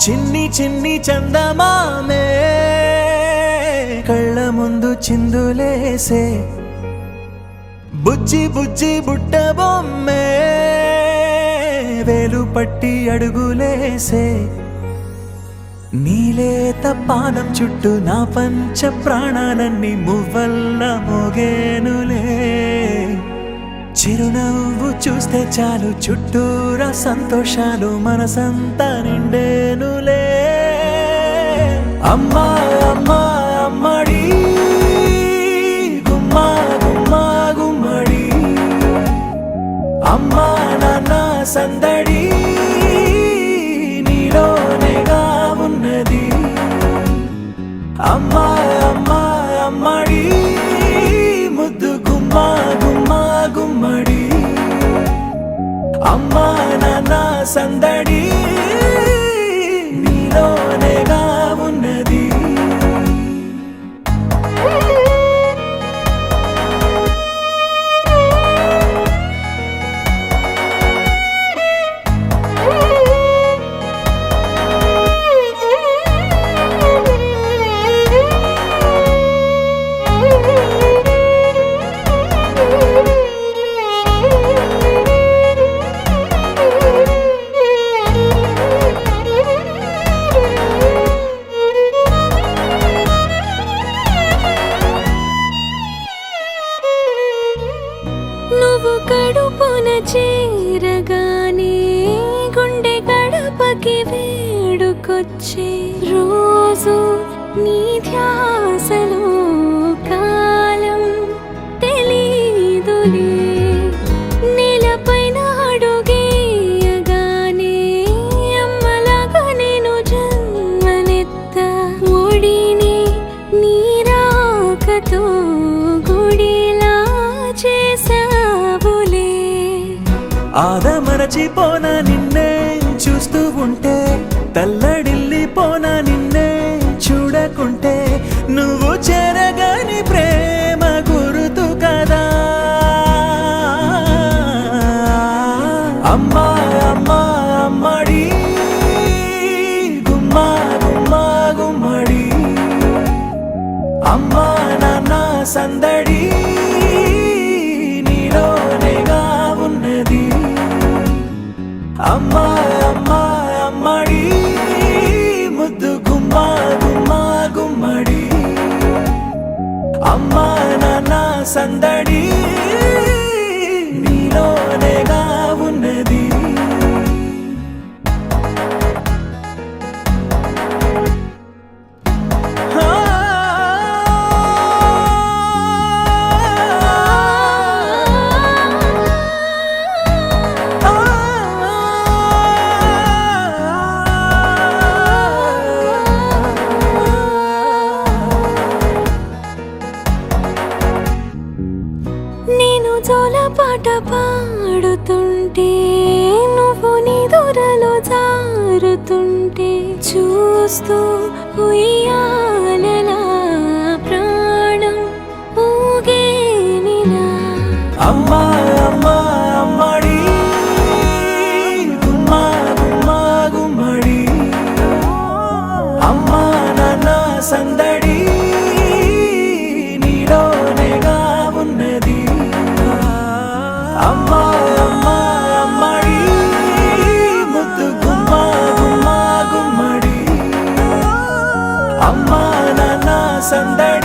చిన్ని చిన్ని చందమామే కళ్ళ ముందు చిందులేసే బుజ్జి బుజ్జి బుట్ట బొమ్మే వేలు పట్టి అడుగులేసే నీలేత పానం చుట్టూ నా పంచ ప్రాణాలన్నీ మువ్వల్ల మోగేనులే చిరునవ్వు చూస్తే చాలు చుట్టూరా సంతోషాలు మనసంతా నిండేనులే అమ్మా అమ్మా అమ్మడి గుమ్మా గుమ్మా గుమ్మడి అమ్మా నాన్న సందడి నీలోనేగా ఉన్నది అమ్మా అమ్మా అమ్మడి ముద్దు గుమ్మా గుమ్మా గుమ్మడి అమ్మా నాన్న సందడి నీలోనేగా ఉన్నది నువ్వు కడుపున చేరగానే గుండె గడపకి వేడుకొచ్చే రోజు నీ ధ్యాసలో కాలం తెలీదులే నేలపైన అడుగేయగానే అమ్మలాగా నేను జన్మనెత్త ఒడిని నీ రాకతో గుడిలా చేసావులే ఆదమరచిపోన నిన్నే చూస్తూ ఉంటే తల్లడిల్లిపోన నిన్నే చూడకుంటే నువ్వు చెరగని ప్రేమ గురుతు కదా అమ్మా అమ్మా అమ్మడి గుమ్మా గుమ్మా గుమ్మడి అమ్మా నాన్న సందడి నీలోనేగా ఉన్నది అమ్మా అమ్మా అమ్మడి ముద్దు గుమ్మా గుమ్మా గుమ్మడి అమ్మా నాన్న సందడి నీలోనేగా ఉన్నది నేను జోలపాట పాడుతుంటే నువ్వు నిదురలో జారుతుంటే చూస్తూ ఉయ్యాలలా ప్రాణం ఊగేనిలా అమ్మా అమ్మా అమ్మడి గుమ్మా గుమ్మా గుమ్మడి అమ్మా నాన్న సందడి నీలోనేగా ఉన్నది అమ్మా అమ్మా అమ్మడి ముద్దు గుమ్మా గుమ్మా గుమ్మడి అమ్మా నాన్న సందడి